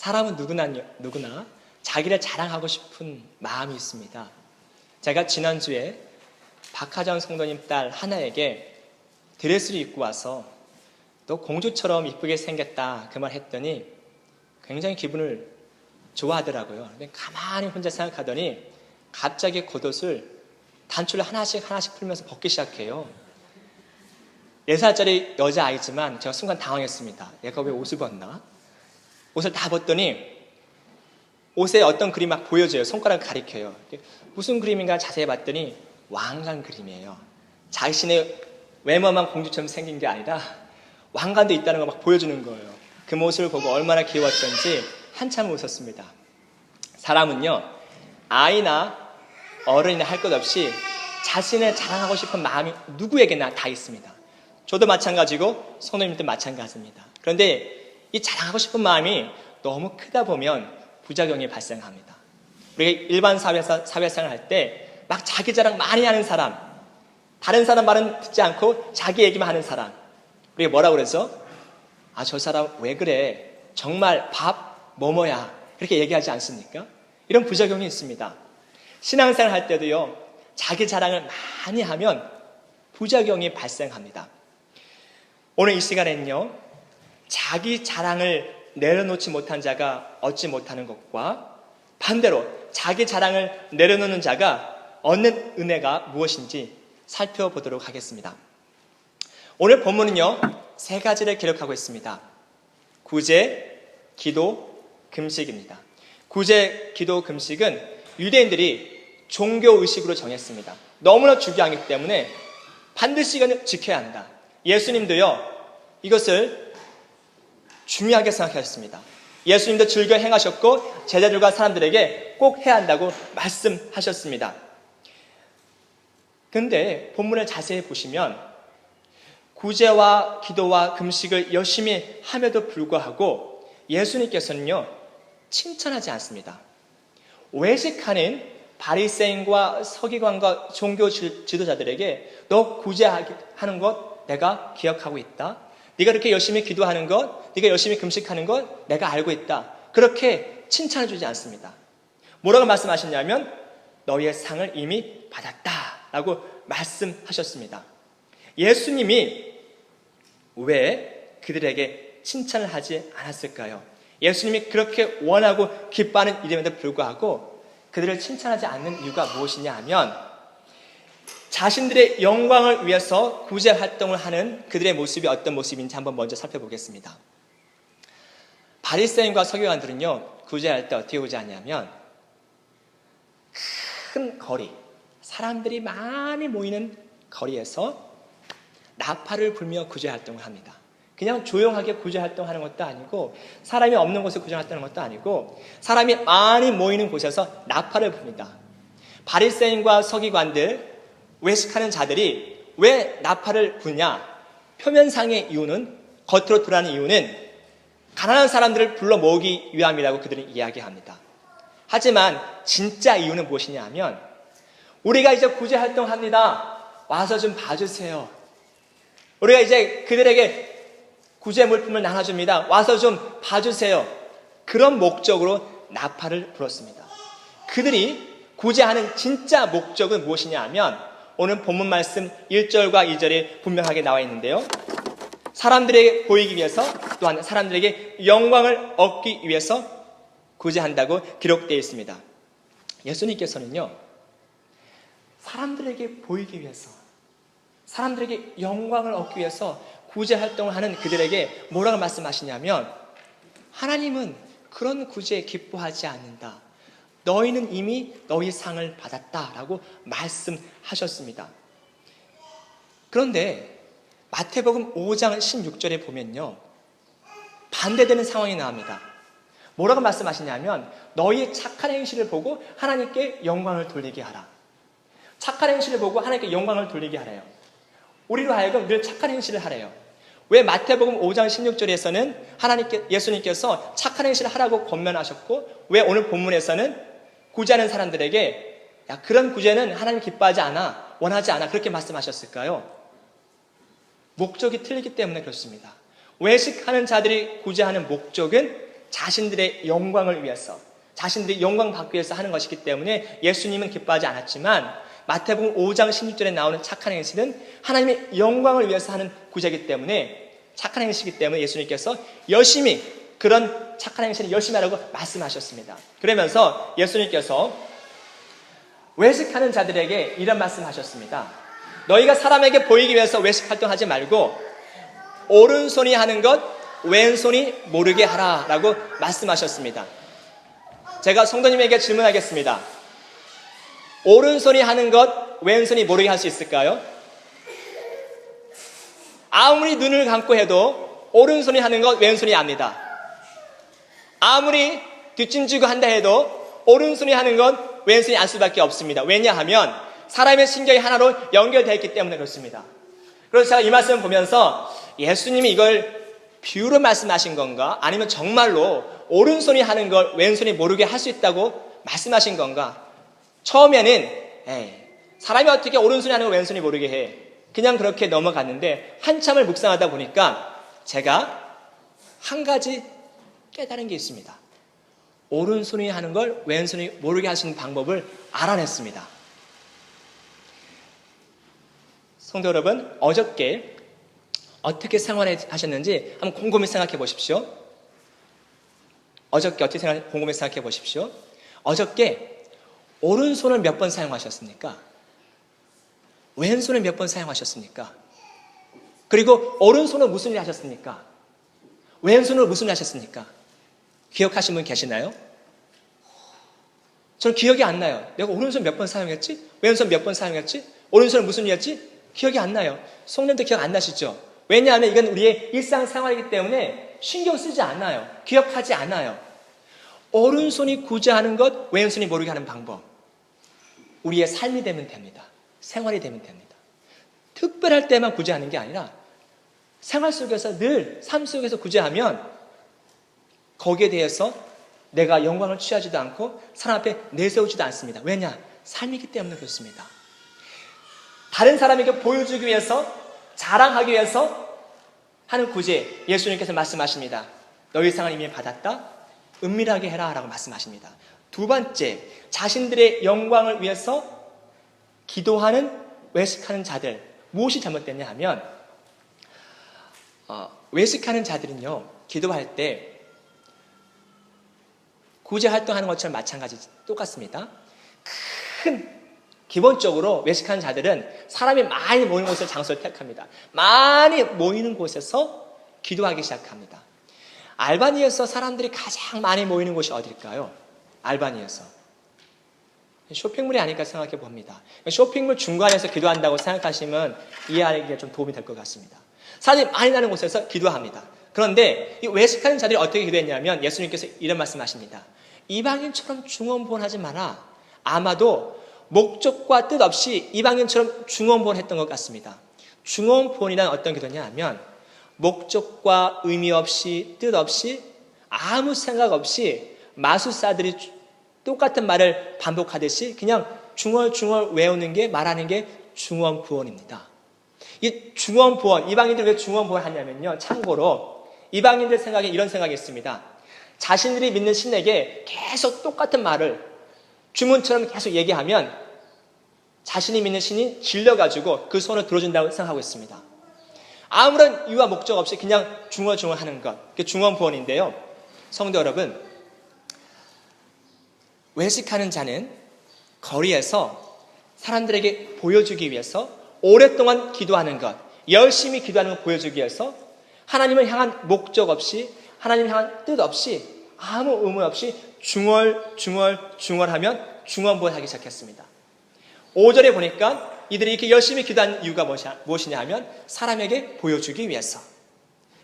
사람은 누구나 자기를 자랑하고 싶은 마음이 있습니다. 제가 지난주에 박하정 성도님 딸 하나에게 드레스를 입고 와서 너 공주처럼 이쁘게 생겼다 그 말 했더니 굉장히 기분을 좋아하더라고요. 가만히 혼자 생각하더니 갑자기 겉옷을 단추를 하나씩 풀면서 벗기 시작해요. 4살짜리 여자아이지만 제가 순간 당황했습니다. 얘가 왜 옷을 벗나? 옷을 다 벗더니 옷에 어떤 그림이 막 보여져요. 손가락을 가리켜요. 무슨 그림인가 자세히 봤더니 왕관 그림이에요. 자신의 외모만 공주처럼 생긴 게 아니라 왕관도 있다는 걸 막 보여주는 거예요. 그 모습을 보고 얼마나 귀여웠던지 한참 웃었습니다. 사람은요, 아이나 어른이나 할 것 없이 자신을 자랑하고 싶은 마음이 누구에게나 다 있습니다. 저도 마찬가지고 성도님도 마찬가지입니다. 그런데 이 자랑하고 싶은 마음이 너무 크다 보면 부작용이 발생합니다. 우리가 일반 사회생활 할 때 막 자기 자랑 많이 하는 사람, 다른 사람 말은 듣지 않고 자기 얘기만 하는 사람, 우리가 뭐라고 그래서 저 사람 왜 그래? 정말 밥 뭐뭐야? 그렇게 얘기하지 않습니까? 이런 부작용이 있습니다. 신앙생활 할 때도요, 자기 자랑을 많이 하면 부작용이 발생합니다. 오늘 이 시간에는요, 자기 자랑을 내려놓지 못한 자가 얻지 못하는 것과 반대로 자기 자랑을 내려놓는 자가 얻는 은혜가 무엇인지 살펴보도록 하겠습니다. 오늘 본문은요, 3가지를 기록하고 있습니다. 구제, 기도, 금식입니다. 구제, 기도, 금식은 유대인들이 종교의식으로 정했습니다. 너무나 중요하기 때문에 반드시 이건 지켜야 한다. 예수님도요, 이것을 중요하게 생각하셨습니다. 예수님도 즐겨 행하셨고 제자들과 사람들에게 꼭 해야 한다고 말씀하셨습니다. 그런데 본문을 자세히 보시면 구제와 기도와 금식을 열심히 함에도 불구하고 예수님께서는요, 칭찬하지 않습니다. 외식하는 바리새인과 서기관과 종교 지도자들에게 너 구제하는 것 내가 기억하고 있다. 네가 이렇게 열심히 기도하는 것, 네가 열심히 금식하는 것 내가 알고 있다. 그렇게 칭찬해 주지 않습니다. 뭐라고 말씀하셨냐면 너희의 상을 이미 받았다라고 말씀하셨습니다. 예수님이 왜 그들에게 칭찬을 하지 않았을까요? 예수님이 그렇게 원하고 기뻐하는 일임에도 불구하고 그들을 칭찬하지 않는 이유가 무엇이냐 하면 자신들의 영광을 위해서 구제 활동을 하는 그들의 모습이 어떤 모습인지 한번 먼저 살펴보겠습니다. 바리새인과 서기관들은요, 구제할 때 어떻게 구제하냐면 큰 거리, 사람들이 많이 모이는 거리에서 나팔을 불며 구제 활동을 합니다. 그냥 조용하게 구제 활동하는 것도 아니고 사람이 없는 곳에 구제 활동하는 것도 아니고 사람이 많이 모이는 곳에서 나팔을 붑니다. 바리새인과 서기관들, 외식하는 자들이 왜 나팔을 부냐? 표면상의 이유는, 겉으로 드러나는 이유는 가난한 사람들을 불러 모으기 위함이라고 그들은 이야기합니다. 하지만 진짜 이유는 무엇이냐 하면 우리가 이제 구제 활동합니다. 와서 좀 봐주세요. 우리가 이제 그들에게 구제 물품을 나눠줍니다. 와서 좀 봐주세요. 그런 목적으로 나팔을 불었습니다. 그들이 구제하는 진짜 목적은 무엇이냐 하면 오늘 본문 말씀 1절과 2절에 분명하게 나와 있는데요. 사람들에게 보이기 위해서 또한 사람들에게 영광을 얻기 위해서 구제한다고 기록되어 있습니다. 예수님께서는요, 사람들에게 보이기 위해서, 사람들에게 영광을 얻기 위해서 구제 활동을 하는 그들에게 뭐라고 말씀하시냐면 하나님은 그런 구제에 기뻐하지 않는다. 너희는 이미 너희 상을 받았다라고 말씀하셨습니다. 그런데 마태복음 5장 16절에 보면요, 반대되는 상황이 나옵니다. 뭐라고 말씀하시냐면 너희의 착한 행실을 보고 하나님께 영광을 돌리게 하라. 착한 행실을 보고 하나님께 영광을 돌리게 하래요. 우리로 하여금 늘 착한 행실을 하래요. 왜 마태복음 5장 16절에서는 예수님께서 착한 행실을 하라고 권면하셨고 왜 오늘 본문에서는 구제하는 사람들에게 야, 그런 구제는 하나님 기뻐하지 않아, 원하지 않아 그렇게 말씀하셨을까요? 목적이 틀리기 때문에 그렇습니다. 외식하는 자들이 구제하는 목적은 자신들의 영광을 위해서, 자신들이 영광 받기 위해서 하는 것이기 때문에 예수님은 기뻐하지 않았지만 마태복음 5장 16절에 나오는 착한 행실은 하나님의 영광을 위해서 하는 구제이기 때문에, 착한 행실이기 때문에 예수님께서 열심히 그런 착한 행실을 열심히 하라고 말씀하셨습니다. 그러면서 예수님께서 외식하는 자들에게 이런 말씀하셨습니다. 너희가 사람에게 보이기 위해서 외식 활동하지 말고 오른손이 하는 것 왼손이 모르게 하라라고 말씀하셨습니다. 제가 성도님에게 질문하겠습니다. 오른손이 하는 것 왼손이 모르게 할 수 있을까요? 아무리 눈을 감고 해도 오른손이 하는 것 왼손이 압니다. 아무리 뒷짐지고 한다 해도 오른손이 하는 것 왼손이 알 수밖에 없습니다. 왜냐하면 사람의 신경이 하나로 연결되어 있기 때문에 그렇습니다. 그래서 제가 이 말씀을 보면서 예수님이 이걸 비유로 말씀하신 건가? 아니면 정말로 오른손이 하는 걸 왼손이 모르게 할 수 있다고 말씀하신 건가? 처음에는 사람이 어떻게 오른손이 하는 걸 왼손이 모르게 해? 그냥 그렇게 넘어갔는데 한참을 묵상하다 보니까 제가 한 가지 깨달은 게 있습니다. 오른손이 하는 걸 왼손이 모르게 하시는 방법을 알아냈습니다. 성도 여러분, 어저께 어떻게 생활하셨는지 한번 곰곰이 생각해 보십시오. 어저께 어떻게 곰곰이 생각해 보십시오. 어저께 오른손을 몇 번 사용하셨습니까? 왼손을 몇 번 사용하셨습니까? 그리고 오른손을 무슨 일 하셨습니까? 왼손으로 무슨 일 하셨습니까? 기억하신 분 계시나요? 저는 기억이 안 나요. 내가 오른손 몇 번 사용했지? 왼손 몇 번 사용했지? 오른손은 무슨 일 했지? 기억이 안 나요. 성님도 기억 안 나시죠? 왜냐하면 이건 우리의 일상생활이기 때문에 신경 쓰지 않아요. 기억하지 않아요. 오른손이 구제하는 것, 왼손이 모르게 하는 방법. 우리의 삶이 되면 됩니다. 생활이 되면 됩니다. 특별할 때만 구제하는 게 아니라 생활 속에서 늘 삶 속에서 구제하면 거기에 대해서 내가 영광을 취하지도 않고 사람 앞에 내세우지도 않습니다. 왜냐? 삶이기 때문에 그렇습니다. 다른 사람에게 보여주기 위해서, 자랑하기 위해서 하는 구제, 예수님께서 말씀하십니다. 너희 상을 이미 받았다. 은밀하게 해라 라고 말씀하십니다. 두 번째, 자신들의 영광을 위해서 기도하는, 외식하는 자들. 무엇이 잘못됐냐 하면 외식하는 자들은요, 기도할 때 구제 활동하는 것처럼 마찬가지 똑같습니다. 기본적으로 외식하는 자들은 사람이 많이 모이는 곳을 장소를 택합니다. 많이 모이는 곳에서 기도하기 시작합니다. 알바니에서 사람들이 가장 많이 모이는 곳이 어딜까요? 알바니에서. 쇼핑몰이 아닐까 생각해 봅니다. 쇼핑몰 중간에서 기도한다고 생각하시면 이해하기에 좀 도움이 될 것 같습니다. 사람이 많이 나는 곳에서 기도합니다. 그런데 이 외식하는 자들이 어떻게 기도했냐면 예수님께서 이런 말씀하십니다. 이방인처럼 중언부언하지 마라. 아마도 목적과 뜻 없이 이방인처럼 중언부언했던 것 같습니다. 중언부언이란 어떤 기도냐 하면 목적과 의미 없이, 뜻 없이, 아무 생각 없이 마술사들이 똑같은 말을 반복하듯이 그냥 중얼중얼 외우는 게, 말하는 게 중언부언입니다. 이 중언부언, 이방인들이 왜 중언부언 하냐면요, 참고로 이방인들 생각에 이런 생각이 있습니다. 자신들이 믿는 신에게 계속 똑같은 말을 주문처럼 계속 얘기하면 자신이 믿는 신이 질려가지고 그 소원을 들어준다고 생각하고 있습니다. 아무런 이유와 목적 없이 그냥 중얼중얼 하는 것, 그게 중언부언인데요. 성도 여러분, 외식하는 자는 거리에서 사람들에게 보여주기 위해서 오랫동안 기도하는 것, 열심히 기도하는 걸 보여주기 위해서 하나님을 향한 목적 없이, 하나님을 향한 뜻 없이, 아무 의문 없이 중얼하면 중언부언하기 시작했습니다. 5절에 보니까 이들이 이렇게 열심히 기도한 이유가 무엇이냐 하면 사람에게 보여주기 위해서.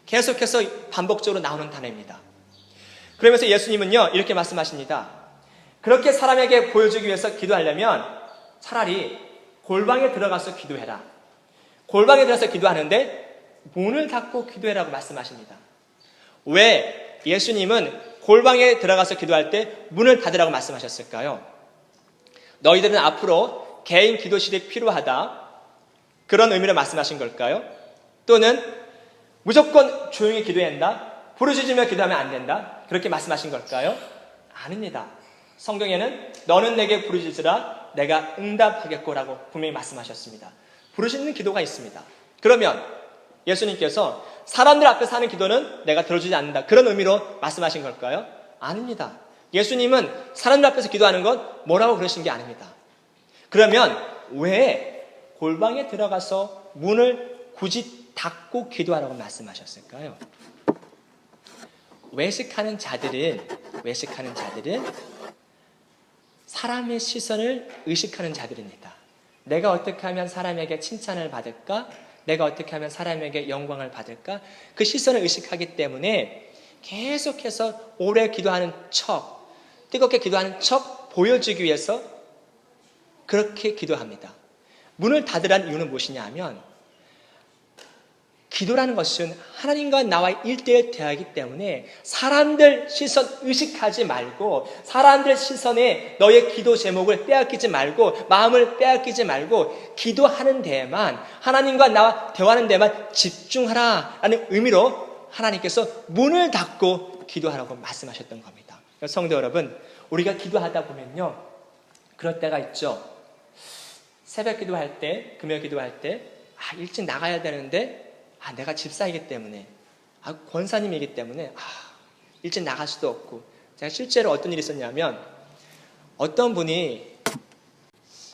계속해서 반복적으로 나오는 단어입니다. 그러면서 예수님은요, 이렇게 말씀하십니다. 그렇게 사람에게 보여주기 위해서 기도하려면 차라리 골방에 들어가서 기도해라. 골방에 들어가서 기도하는데 문을 닫고 기도해라고 말씀하십니다. 왜 예수님은 골방에 들어가서 기도할 때 문을 닫으라고 말씀하셨을까요? 너희들은 앞으로 개인 기도실이 필요하다. 그런 의미로 말씀하신 걸까요? 또는 무조건 조용히 기도해야 한다. 부르짖으며 기도하면 안 된다. 그렇게 말씀하신 걸까요? 아닙니다. 성경에는 너는 내게 부르짖으라 내가 응답하겠고라고 분명히 말씀하셨습니다. 부르짖는 기도가 있습니다. 그러면 예수님께서 사람들 앞에서 하는 기도는 내가 들어주지 않는다, 그런 의미로 말씀하신 걸까요? 아닙니다. 예수님은 사람들 앞에서 기도하는 건 뭐라고 그러신 게 아닙니다. 그러면 왜 골방에 들어가서 문을 굳이 닫고 기도하라고 말씀하셨을까요? 외식하는 자들은 사람의 시선을 의식하는 자들입니다. 내가 어떻게 하면 사람에게 칭찬을 받을까? 내가 어떻게 하면 사람에게 영광을 받을까? 그 시선을 의식하기 때문에 계속해서 오래 기도하는 척, 뜨겁게 기도하는 척 보여주기 위해서 그렇게 기도합니다. 문을 닫으라는 이유는 무엇이냐 하면 기도라는 것은 하나님과 나와의 1대1 대화이기 때문에 사람들 시선 의식하지 말고, 사람들 시선에 너의 기도 제목을 빼앗기지 말고, 마음을 빼앗기지 말고, 기도하는 데에만, 하나님과 나와 대화하는 데에만 집중하라 라는 의미로 하나님께서 문을 닫고 기도하라고 말씀하셨던 겁니다. 성도 여러분, 우리가 기도하다 보면요, 그럴 때가 있죠. 새벽 기도할 때, 금요 기도할 때, 일찍 나가야 되는데 내가 집사이기 때문에, 권사님이기 때문에 일찍 나갈 수도 없고. 제가 실제로 어떤 일이 있었냐면, 어떤 분이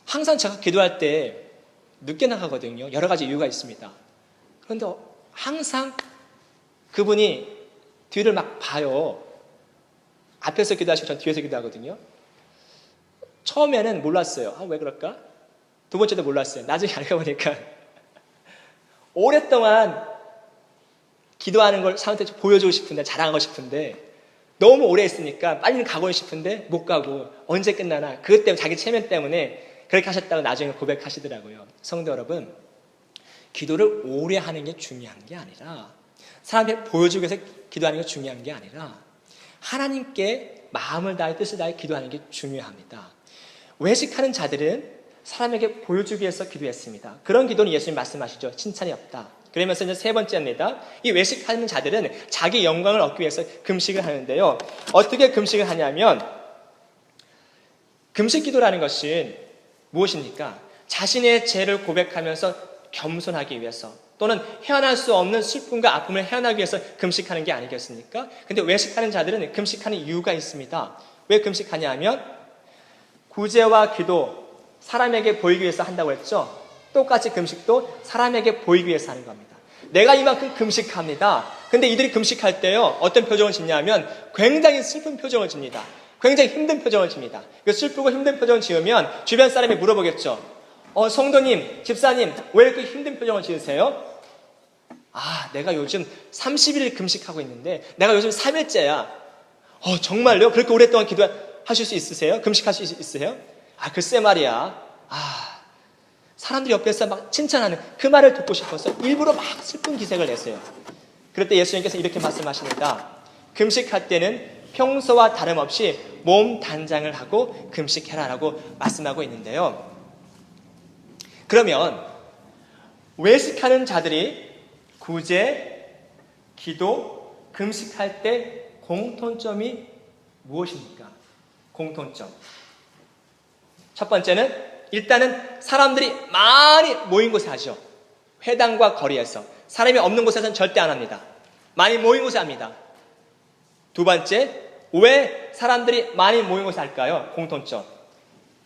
항상 제가 기도할 때 늦게 나가거든요. 여러 가지 이유가 있습니다. 그런데 항상 그분이 뒤를 막 봐요. 앞에서 기도하시고 전 뒤에서 기도하거든요. 처음에는 몰랐어요. 왜 그럴까? 두 번째도 몰랐어요. 나중에 알고 보니까 오랫동안 기도하는 걸 사람한테 보여주고 싶은데, 자랑하고 싶은데, 너무 오래 했으니까 빨리 가고 싶은데 못 가고 언제 끝나나, 그것 때문에, 자기 체면 때문에 그렇게 하셨다고 나중에 고백하시더라고요. 성도 여러분, 기도를 오래 하는 게 중요한 게 아니라, 사람한테 보여주기 위해서 기도하는 게 중요한 게 아니라, 하나님께 마음을 다해 뜻을 다해 기도하는 게 중요합니다. 외식하는 자들은 사람에게 보여주기 위해서 기도했습니다. 그런 기도는 예수님 말씀하시죠. 칭찬이 없다. 그러면서 이제 세 번째입니다. 이 외식하는 자들은 자기 영광을 얻기 위해서 금식을 하는데요. 어떻게 금식을 하냐면, 금식 기도라는 것은 무엇입니까? 자신의 죄를 고백하면서 겸손하기 위해서, 또는 헤어날 수 없는 슬픔과 아픔을 헤어나기 위해서 금식하는 게 아니겠습니까? 근데 외식하는 자들은 금식하는 이유가 있습니다. 왜 금식하냐 하면, 구제와 기도, 사람에게 보이기 위해서 한다고 했죠. 똑같이 금식도 사람에게 보이기 위해서 하는 겁니다. 내가 이만큼 금식합니다. 근데 이들이 금식할 때요, 어떤 표정을 짓냐면 굉장히 슬픈 표정을 짓니다. 굉장히 힘든 표정을 짓니다. 슬프고 힘든 표정을 지으면 주변 사람이 물어보겠죠. 성도님, 집사님, 왜 이렇게 힘든 표정을 지으세요? 내가 요즘 30일 금식하고 있는데, 내가 요즘 3일째야. 정말요? 그렇게 오랫동안 기도하실 수 있으세요? 금식하실 수 있으세요? 글쎄 말이야. 사람들이 옆에서 막 칭찬하는 그 말을 듣고 싶어서 일부러 막 슬픈 기색을 내세요. 그럴 때 예수님께서 이렇게 말씀하십니다. 금식할 때는 평소와 다름없이 몸 단장을 하고 금식해라라고 말씀하고 있는데요. 그러면 외식하는 자들이 구제, 기도, 금식할 때 공통점이 무엇입니까? 공통점. 첫 번째는 일단은 사람들이 많이 모인 곳에 하죠. 회당과 거리에서. 사람이 없는 곳에서는 절대 안 합니다. 많이 모인 곳에 합니다. 두 번째, 왜 사람들이 많이 모인 곳에 할까요? 공통점.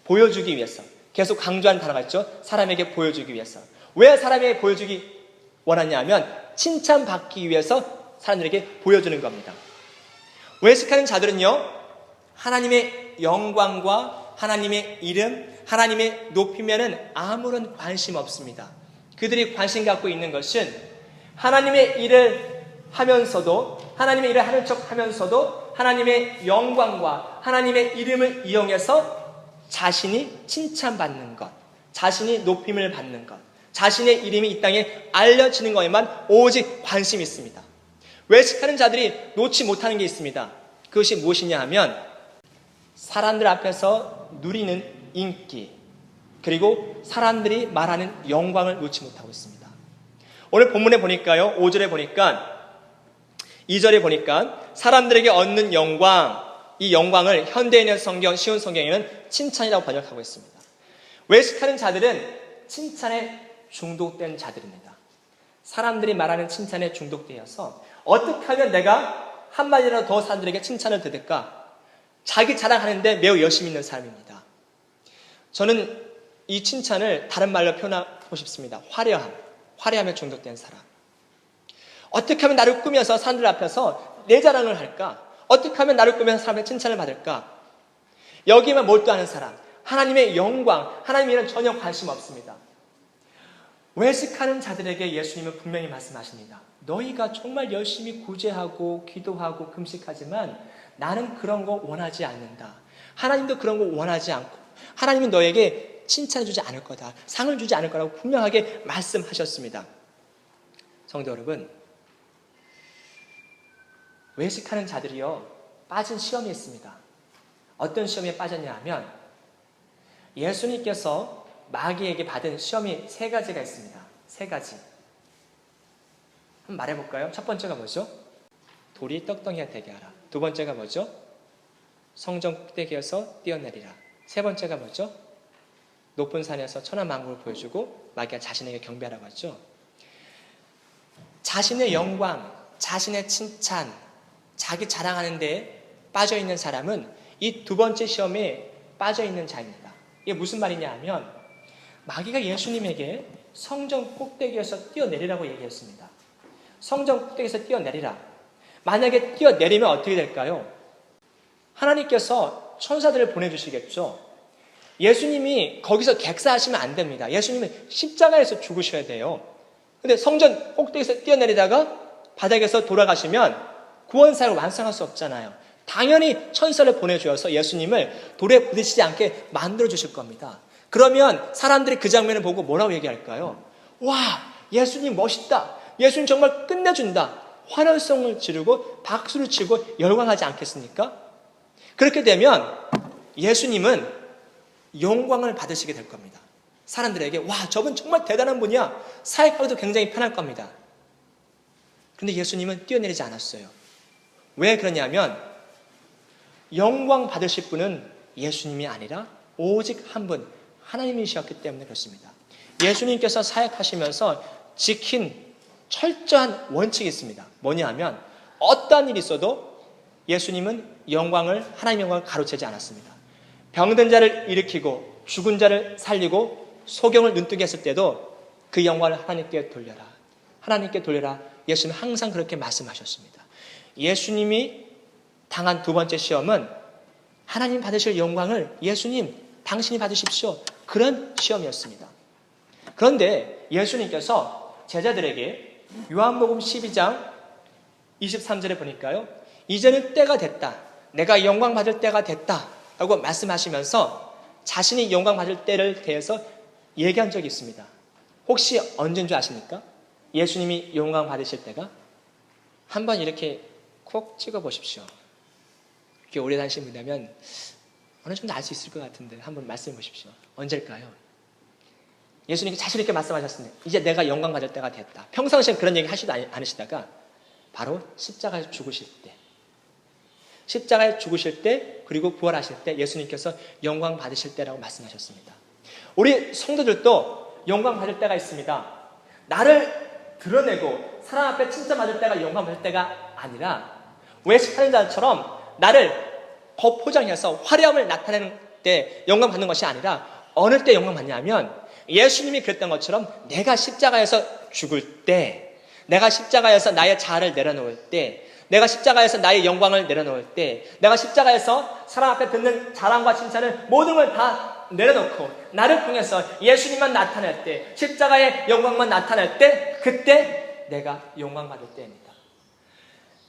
보여주기 위해서. 계속 강조하는 단어가 있죠. 사람에게 보여주기 위해서. 왜 사람에게 보여주기 원하냐 하면 칭찬받기 위해서 사람들에게 보여주는 겁니다. 외식하는 자들은요, 하나님의 영광과 하나님의 이름, 하나님의 높이면은 아무런 관심 없습니다. 그들이 관심 갖고 있는 것은 하나님의 일을 하면서도, 하나님의 일을 하는 척 하면서도 하나님의 영광과 하나님의 이름을 이용해서 자신이 칭찬받는 것, 자신이 높임을 받는 것, 자신의 이름이 이 땅에 알려지는 것에만 오직 관심이 있습니다. 외식하는 자들이 놓지 못하는 게 있습니다. 그것이 무엇이냐 하면 사람들 앞에서 누리는 인기, 그리고 사람들이 말하는 영광을 놓지 못하고 있습니다. 오늘 본문에 보니까요, 5절에 보니까 2절에 보니까 사람들에게 얻는 영광, 이 영광을 현대인의 성경, 쉬운 성경에는 칭찬이라고 번역하고 있습니다. 외식하는 자들은 칭찬에 중독된 자들입니다. 사람들이 말하는 칭찬에 중독되어서 어떻게 하면 내가 한마디라도 더 사람들에게 칭찬을 들을까? 자기 자랑하는데 매우 열심히 있는 사람입니다. 저는 이 칭찬을 다른 말로 표현하고 싶습니다. 화려함에 중독된 사람. 어떻게 하면 나를 꾸며서 사람들 앞에서 내 자랑을 할까? 어떻게 하면 나를 꾸며서 사람의 칭찬을 받을까? 여기만 몰두하는 사람, 하나님의 영광, 하나님에는 전혀 관심 없습니다. 외식하는 자들에게 예수님은 분명히 말씀하십니다. 너희가 정말 열심히 구제하고 기도하고 금식하지만 나는 그런 거 원하지 않는다. 하나님도 그런 거 원하지 않고 하나님은 너에게 칭찬해 주지 않을 거다. 상을 주지 않을 거라고 분명하게 말씀하셨습니다. 성도 여러분, 외식하는 자들이요 빠진 시험이 있습니다. 어떤 시험에 빠졌냐 하면 예수님께서 마귀에게 받은 시험이 3가지가 있습니다. 3가지. 한번 말해볼까요? 첫 번째가 뭐죠? 돌이 떡덩이가 되게 하라. 두 번째가 뭐죠? 성전 꼭대기에서 뛰어내리라. 세 번째가 뭐죠? 높은 산에서 천하만국을 보여주고 마귀가 자신에게 경배하라고 하죠. 자신의 영광, 자신의 칭찬, 자기 자랑하는 데 빠져있는 사람은 이 두 번째 시험에 빠져있는 자입니다. 이게 무슨 말이냐 하면 마귀가 예수님에게 성전 꼭대기에서 뛰어내리라고 얘기했습니다. 성전 꼭대기에서 뛰어내리라. 만약에 뛰어내리면 어떻게 될까요? 하나님께서 천사들을 보내주시겠죠. 예수님이 거기서 객사하시면 안 됩니다. 예수님은 십자가에서 죽으셔야 돼요. 근데 성전 꼭대기에서 뛰어내리다가 바닥에서 돌아가시면 구원사를 완성할 수 없잖아요. 당연히 천사를 보내주어서 예수님을 돌에 부딪히지 않게 만들어주실 겁니다. 그러면 사람들이 그 장면을 보고 뭐라고 얘기할까요? 와, 예수님 멋있다. 예수님 정말 끝내준다. 환호성을 지르고 박수를 치고 열광하지 않겠습니까? 그렇게 되면 예수님은 영광을 받으시게 될 겁니다. 사람들에게 와, 저분 정말 대단한 분이야. 사역하기도 굉장히 편할 겁니다. 그런데 예수님은 뛰어내리지 않았어요. 왜 그러냐면 영광 받으실 분은 예수님이 아니라 오직 한 분, 하나님이셨기 때문에 그렇습니다. 예수님께서 사역하시면서 지킨 철저한 원칙이 있습니다. 뭐냐 하면 어떠한 일이 있어도 예수님은 하나님의 영광을 가로채지 않았습니다. 병든 자를 일으키고 죽은 자를 살리고 소경을 눈뜨게 했을 때도 그 영광을 하나님께 돌려라. 하나님께 돌려라. 예수님은 항상 그렇게 말씀하셨습니다. 예수님이 당한 두 번째 시험은 하나님 받으실 영광을 예수님, 당신이 받으십시오. 그런 시험이었습니다. 그런데 예수님께서 제자들에게 요한복음 12장 23절에 보니까요. 이제는 때가 됐다. 내가 영광 받을 때가 됐다. 라고 말씀하시면서 자신이 영광 받을 때를 대해서 얘기한 적이 있습니다. 혹시 언제인 줄 아십니까? 예수님이 영광 받으실 때가? 한번 이렇게 콕 찍어 보십시오. 이렇게 오래 다니신 분이라면 어느 정도 알 수 있을 것 같은데 한번 말씀해 보십시오. 언제일까요? 예수님이 자신 있게 말씀하셨습니다. 이제 내가 영광 받을 때가 됐다. 평상시엔 그런 얘기 하시도 않으시다가 바로 십자가에서 죽으실 때, 십자가에 죽으실 때 그리고 부활하실 때 예수님께서 영광 받으실 때라고 말씀하셨습니다. 우리 성도들도 영광 받을 때가 있습니다. 나를 드러내고 사람 앞에 칭찬받을 때가 영광 받을 때가 아니라 외식하는 자처럼 나를 겉포장해서 화려함을 나타내는 때 영광 받는 것이 아니라 어느 때 영광 받냐면 예수님이 그랬던 것처럼 내가 십자가에서 죽을 때, 내가 십자가에서 나의 자아를 내려놓을 때, 내가 십자가에서 나의 영광을 내려놓을 때, 내가 십자가에서 사람 앞에 듣는 자랑과 칭찬을 모든 걸 다 내려놓고 나를 통해서 예수님만 나타낼 때, 십자가의 영광만 나타낼 때, 그때 내가 영광 받을 때입니다.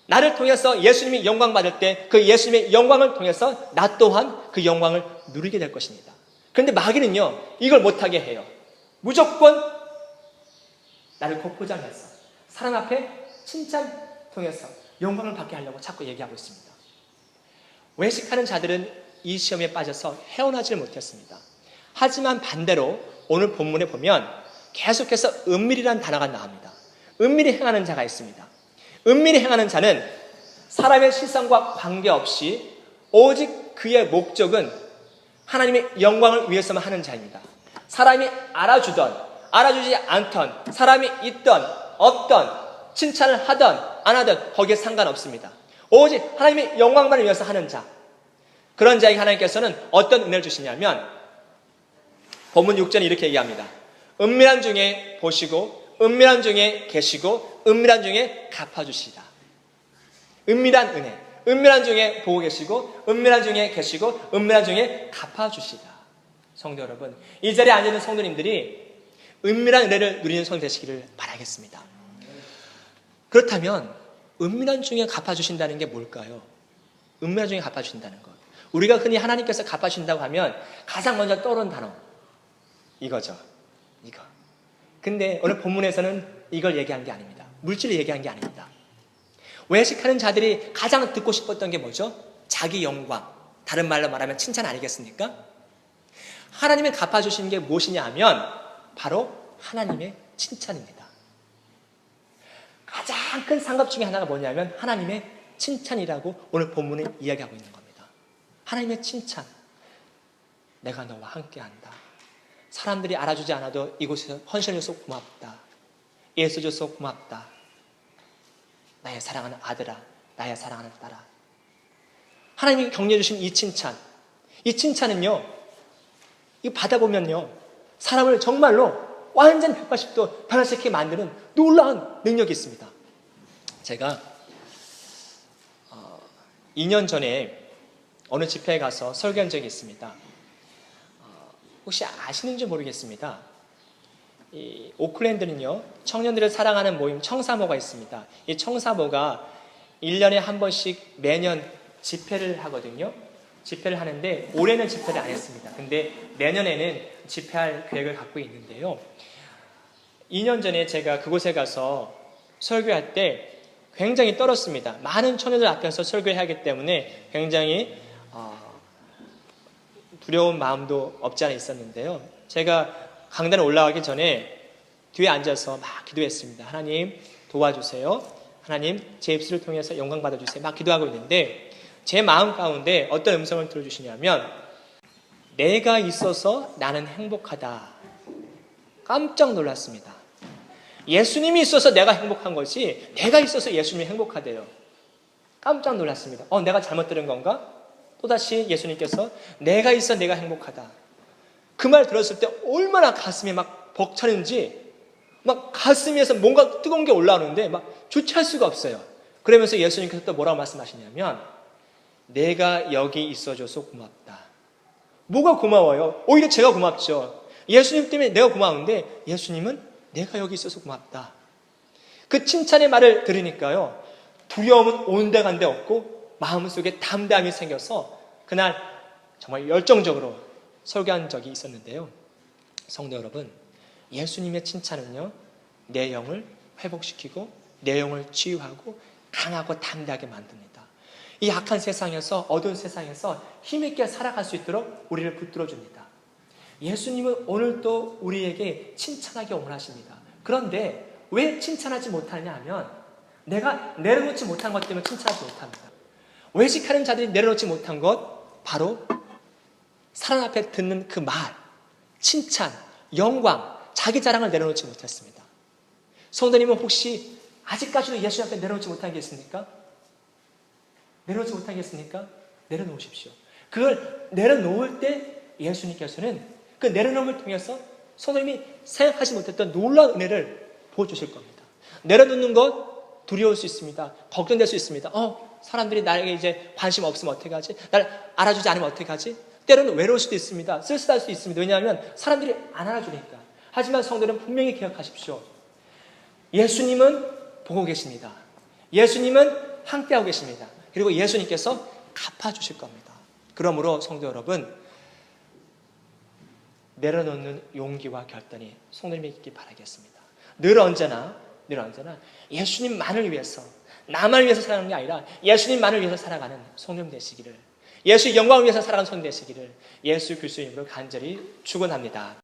나를 통해서 예수님이 영광 받을 때 그 예수님의 영광을 통해서 나 또한 그 영광을 누리게 될 것입니다. 그런데 마귀는요, 이걸 못하게 해요. 무조건 나를 겉포장해서 사람 앞에 칭찬 통해서 영광을 받게 하려고 자꾸 얘기하고 있습니다. 외식하는 자들은 이 시험에 빠져서 헤어나지를 못했습니다. 하지만 반대로 오늘 본문에 보면 계속해서 은밀이라는 단어가 나옵니다. 은밀히 행하는 자가 있습니다. 은밀히 행하는 자는 사람의 시선과 관계없이 오직 그의 목적은 하나님의 영광을 위해서만 하는 자입니다. 사람이 알아주던 알아주지 않던, 사람이 있던 없던, 칭찬을 하던 안 하던 거기에 상관없습니다. 오직 하나님의 영광만을 위해서 하는 자, 그런 자에게 하나님께서는 어떤 은혜를 주시냐면 본문 6절에 이렇게 얘기합니다. 은밀한 중에 보시고 은밀한 중에 계시고 은밀한 중에 갚아주시다. 은밀한 은혜, 은밀한 중에 보고 계시고 은밀한 중에 계시고 은밀한 중에 갚아주시다. 성도 여러분, 이 자리에 앉아있는 성도님들이 은밀한 은혜를 누리는 성도 되시기를 바라겠습니다. 그렇다면 은밀한 중에 갚아주신다는 게 뭘까요? 은밀한 중에 갚아주신다는 것, 우리가 흔히 하나님께서 갚아주신다고 하면 가장 먼저 떠오르는 단어 이거죠. 이거. 근데 오늘 본문에서는 이걸 얘기한 게 아닙니다. 물질을 얘기한 게 아닙니다. 외식하는 자들이 가장 듣고 싶었던 게 뭐죠? 자기 영광, 다른 말로 말하면 칭찬 아니겠습니까? 하나님이 갚아주신 게 무엇이냐 하면 바로 하나님의 칭찬입니다. 가장 큰 상급 중에 하나가 뭐냐면 하나님의 칭찬이라고 오늘 본문에 이야기하고 있는 겁니다. 하나님의 칭찬. 내가 너와 함께한다. 사람들이 알아주지 않아도 이곳에서 헌신해줘서 고맙다. 애써줘서 고맙다. 나의 사랑하는 아들아, 나의 사랑하는 딸아. 하나님이 격려해 주신 이 칭찬, 이 칭찬은요, 이거 받아보면요, 사람을 정말로 완전 180도 변화시키게 만드는 놀라운 능력이 있습니다. 제가 2년 전에 어느 집회에 가서 설교한 적이 있습니다. 혹시 아시는지 모르겠습니다. 이 오클랜드는요, 청년들을 사랑하는 모임 청사모가 있습니다. 이 청사모가 1년에 한 번씩 매년 집회를 하거든요. 집회를 하는데 올해는 집회를 안 했습니다. 근데 내년에는 집회할 계획을 갖고 있는데요. 2년 전에 제가 그곳에 가서 설교할 때 굉장히 떨었습니다. 많은 청년들 앞에서 설교를 하기 때문에 굉장히 두려운 마음도 없지 않아 있었는데요. 제가 강단에 올라가기 전에 뒤에 앉아서 막 기도했습니다. 하나님 도와주세요. 하나님 제 입술을 통해서 영광 받아주세요. 막 기도하고 있는데 제 마음 가운데 어떤 음성을 들어주시냐면 내가 있어서 나는 행복하다. 깜짝 놀랐습니다. 예수님이 있어서 내가 행복한 것이 내가 있어서 예수님이 행복하대요. 깜짝 놀랐습니다. 내가 잘못 들은 건가? 또다시 예수님께서 내가 있어 내가 행복하다. 그 말 들었을 때 얼마나 가슴이 막 벅차는지 막 가슴에서 뭔가 뜨거운 게 올라오는데 막 주체할 수가 없어요. 그러면서 예수님께서 또 뭐라고 말씀하시냐면 내가 여기 있어줘서 고맙다. 뭐가 고마워요? 오히려 제가 고맙죠. 예수님 때문에 내가 고마운데 예수님은 내가 여기 있어서 고맙다. 그 칭찬의 말을 들으니까요, 두려움은 온데간데 없고 마음속에 담대함이 생겨서 그날 정말 열정적으로 설교한 적이 있었는데요. 성도 여러분, 예수님의 칭찬은요, 내 영을 회복시키고 내 영을 치유하고 강하고 담대하게 만듭니다. 이 악한 세상에서, 어두운 세상에서 힘있게 살아갈 수 있도록 우리를 붙들어줍니다. 예수님은 오늘도 우리에게 칭찬하기 원하십니다. 그런데 왜 칭찬하지 못하냐 하면 내가 내려놓지 못한 것 때문에 칭찬하지 못합니다. 외식하는 자들이 내려놓지 못한 것, 바로 사람 앞에 듣는 그 말, 칭찬, 영광, 자기 자랑을 내려놓지 못했습니다. 성도님은 혹시 아직까지도 예수 앞에 내려놓지 못한 게 있습니까? 내려놓지 못한 게 있습니까? 내려놓으십시오. 그걸 내려놓을 때 예수님께서는 그 내려놓음을 통해서 성도님이 생각하지 못했던 놀라운 은혜를 보여주실 겁니다. 내려놓는 것 두려울 수 있습니다. 걱정될 수 있습니다. 사람들이 나에게 이제 관심 없으면 어떻게 하지? 날 알아주지 않으면 어떻게 하지? 때로는 외로울 수도 있습니다. 쓸쓸할 수도 있습니다. 왜냐하면 사람들이 안 알아주니까. 하지만 성도는 분명히 기억하십시오. 예수님은 보고 계십니다. 예수님은 함께하고 계십니다. 그리고 예수님께서 갚아주실 겁니다. 그러므로 성도 여러분, 내려놓는 용기와 결단이 성도님이 있기 바라겠습니다. 늘 언제나 예수님만을 위해서, 나만을 위해서 살아가는 게 아니라 예수님만을 위해서 살아가는 성도님 되시기를, 예수의 영광을 위해서 살아가는 성도님 되시기를 예수 그리스도의 이름으로 간절히 축원합니다.